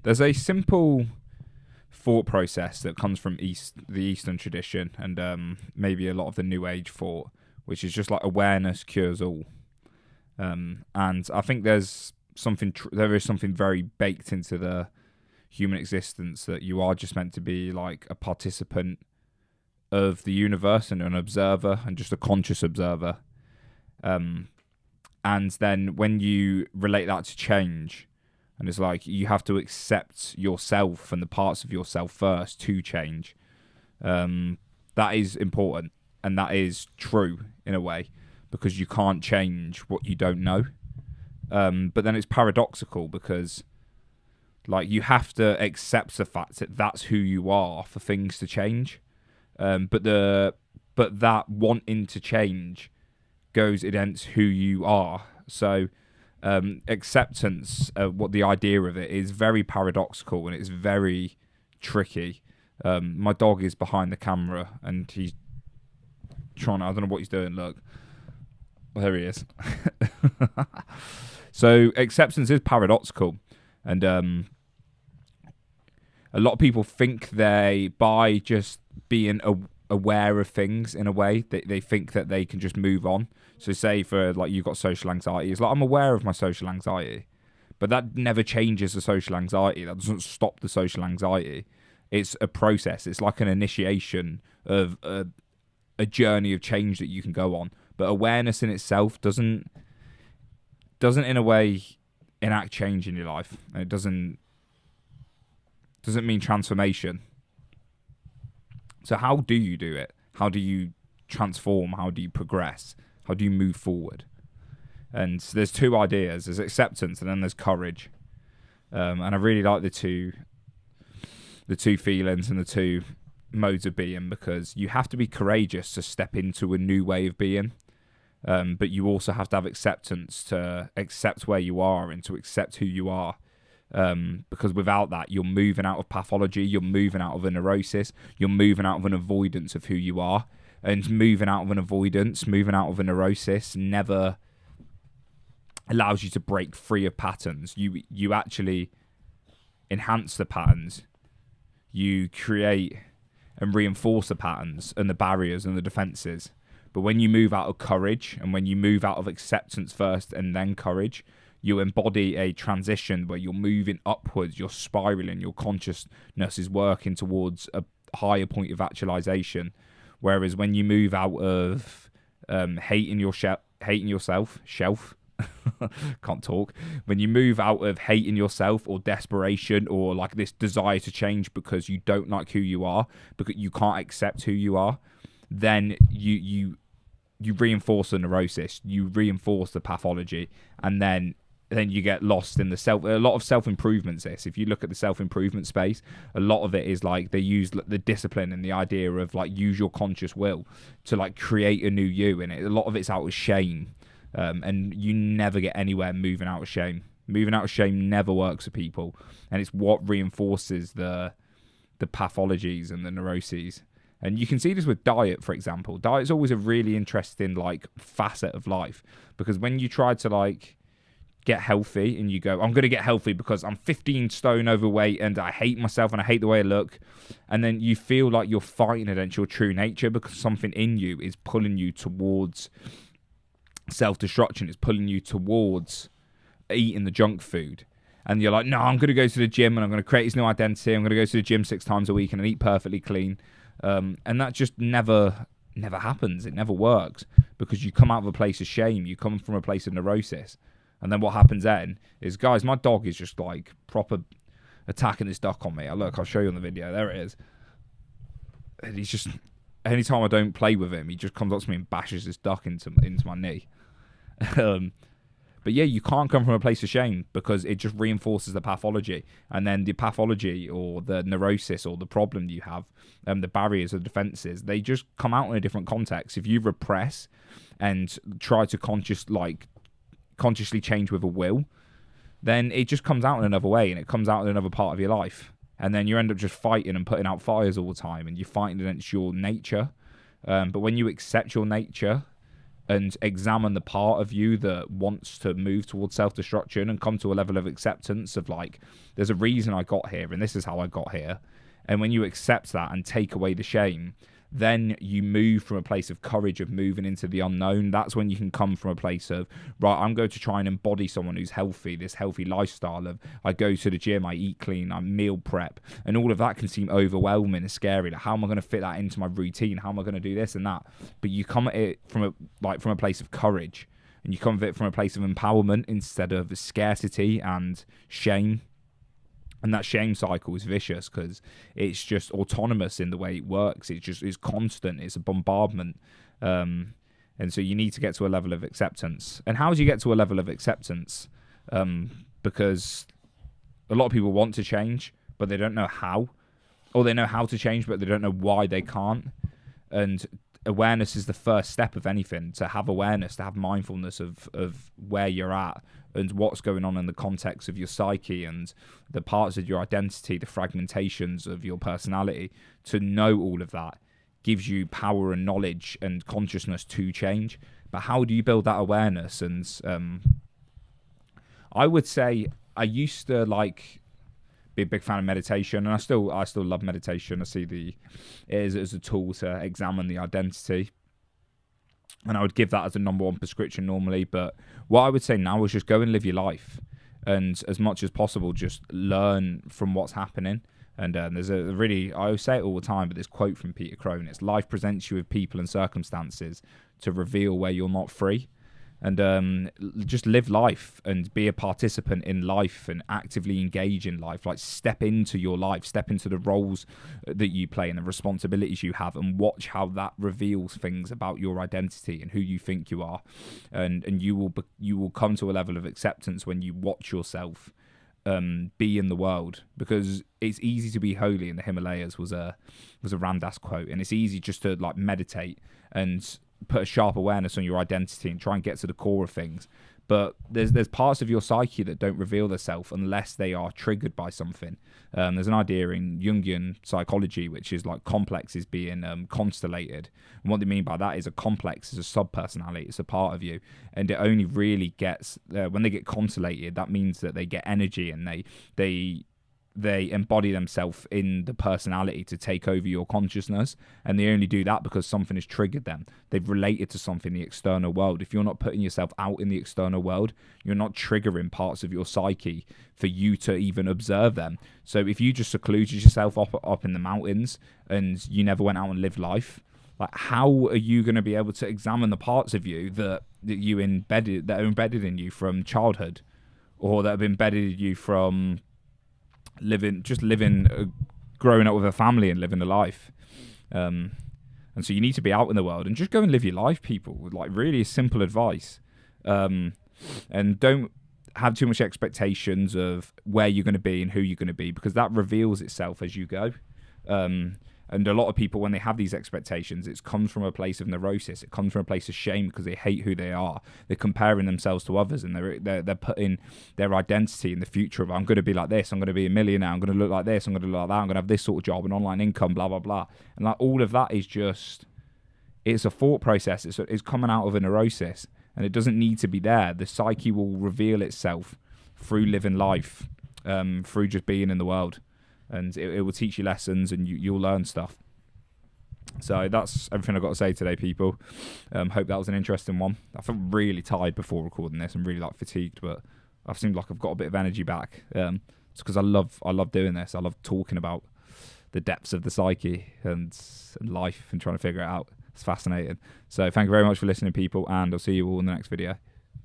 There's a simple thought process that comes from the Eastern tradition, and maybe a lot of the New Age thought, which is just like awareness cures all. And I think there is something very baked into the human existence, that you are just meant to be like a participant of the universe and an observer, and just a conscious observer. And then when you relate that to change, and it's like you have to accept yourself and the parts of yourself first to change. That is important, and that is true in a way, because you can't change what you don't know. But then it's paradoxical, because like you have to accept the fact that that's who you are for things to change. But that wanting to change goes against who you are. So acceptance, what the idea of it is, very paradoxical, and it's very tricky. My dog is behind the camera, and he's trying. I don't know what he's doing. Look, there he is. So acceptance is paradoxical, and a lot of people think by just being aware of things in a way, they think that they can just move on. So say for like you've got social anxiety, it's like I'm aware of my social anxiety, but that never changes the social anxiety. That doesn't stop the social anxiety. It's a process. It's like an initiation of a journey of change that you can go on. But awareness in itself doesn't in a way enact change in your life, and it doesn't mean transformation. So how do you do it? How do you transform? How do you progress? How do you move forward? And there's two ideas. There's acceptance, and then there's courage. And I really like the two feelings and the two modes of being, because you have to be courageous to step into a new way of being. But you also have to have acceptance to accept where you are and to accept who you are. Because without that, you're moving out of pathology, you're moving out of a neurosis, you're moving out of an avoidance of who you are. And moving out of an avoidance, moving out of a neurosis never allows you to break free of patterns. You actually enhance the patterns. You create and reinforce the patterns and the barriers and the defenses. But when you move out of courage, and when you move out of acceptance first and then courage, you embody a transition where you're moving upwards, you're spiraling, your consciousness is working towards a higher point of actualization. Whereas when you move out of hating yourself, can't talk. When you move out of hating yourself or desperation or like this desire to change because you don't like who you are, because you can't accept who you are, then you reinforce the neurosis, you reinforce the pathology, and then you get lost in a lot of self-improvements. If you look at the self-improvement space, a lot of it is like they use the discipline and the idea of like use your conscious will to like create a new you, and a lot of it's out of shame, and you never get anywhere moving out of shame. Moving out of shame never works for people, and it's what reinforces the pathologies and the neuroses. And you can see this with diet, for example. Diet's always a really interesting like facet of life, because when you try to like get healthy and you go, I'm going to get healthy because I'm 15 stone overweight and I hate myself and I hate the way I look, and then you feel like you're fighting against your true nature because something in you is pulling you towards self-destruction. It's pulling you towards eating the junk food. And you're like, no, I'm going to go to the gym and I'm going to create this new identity. I'm going to go to the gym 6 times a week and eat perfectly clean. And that just never happens. It never works, because you come out of a place of shame. You come from a place of neurosis. And then what happens then is, guys, my dog is just like proper attacking this duck on me. Look, I'll show you on the video. There it is. And he's just, anytime I don't play with him, he just comes up to me and bashes this duck into my knee. But yeah, you can't come from a place of shame, because it just reinforces the pathology. And then the pathology or the neurosis or the problem you have, the barriers or defenses, they just come out in a different context. If you repress and try to consciously change with a will, then it just comes out in another way, and it comes out in another part of your life. And then you end up just fighting and putting out fires all the time, and you're fighting against your nature. But when you accept your nature, and examine the part of you that wants to move towards self-destruction and come to a level of acceptance of like, there's a reason I got here and this is how I got here. And when you accept that and take away the shame, then you move from a place of courage of moving into the unknown. That's when you can come from a place of, right, I'm going to try and embody someone who's healthy, this healthy lifestyle of I go to the gym, I eat clean, I meal prep, and all of that can seem overwhelming and scary. Like, how am I going to fit that into my routine? How am I going to do this and that? But you come at it from a place of courage, and you come at it from a place of empowerment instead of scarcity and shame. And that shame cycle is vicious because it's just autonomous in the way it works. It's constant. It's a bombardment. And so you need to get to a level of acceptance. And how do you get to a level of acceptance? Because a lot of people want to change, but they don't know how. Or they know how to change, but they don't know why they can't. And awareness is the first step of anything. To have awareness, to have mindfulness of where you're at and what's going on in the context of your psyche and the parts of your identity, the fragmentations of your personality. To know all of that gives you power and knowledge and consciousness to change. But how do you build that awareness? And I would say I used to be a big fan of meditation, and I still love meditation. I see it as a tool to examine the identity, and I would give that as a number one prescription normally. But what I would say now is just go and live your life, and as much as possible, just learn from what's happening. And there's I always say it all the time, but this quote from Peter Crone: "It's life presents you with people and circumstances to reveal where you're not free." And just live life and be a participant in life and actively engage in life. Like, step into your life, step into the roles that you play and the responsibilities you have, and watch how that reveals things about your identity and who you think you are. And you will come to a level of acceptance when you watch yourself be in the world, because it's easy to be holy in the Himalayas was a Ram Dass quote, and it's easy just to like meditate and put a sharp awareness on your identity and try and get to the core of things. But there's parts of your psyche that don't reveal themselves unless they are triggered by something. There's an idea in Jungian psychology which is like complexes being constellated. And what they mean by that is a complex is a sub-personality. It's a part of you. And it only really gets, when they get constellated, that means that they get energy and they embody themselves in the personality to take over your consciousness, and they only do that because something has triggered them. They've related to something in the external world. If you're not putting yourself out in the external world, you're not triggering parts of your psyche for you to even observe them. So if you just secluded yourself up in the mountains and you never went out and lived life, like, how are you going to be able to examine the parts of you that are embedded in you from childhood, or that have embedded in you from growing up with a family and living a life? And so you need to be out in the world and just go and live your life, people, with like really simple advice. And don't have too much expectations of where you're going to be and who you're going to be, because that reveals itself as you go. And a lot of people, when they have these expectations, it comes from a place of neurosis. It comes from a place of shame because they hate who they are. They're comparing themselves to others, and they're putting their identity in the future of, I'm going to be like this, I'm going to be a millionaire, I'm going to look like this, I'm going to look like that, I'm going to have this sort of job and online income, blah, blah, blah. And like, all of that is just, it's a thought process. It's coming out of a neurosis, and it doesn't need to be there. The psyche will reveal itself through living life, through just being in the world. And it will teach you lessons, and you'll learn stuff. So that's everything I've got to say today, people. Hope that was an interesting one. I felt really tired before recording this and really fatigued, but I've seemed like I've got a bit of energy back. It's because I love doing this. I love talking about the depths of the psyche and life and trying to figure it out. It's fascinating. So thank you very much for listening, people, and I'll see you all in the next video.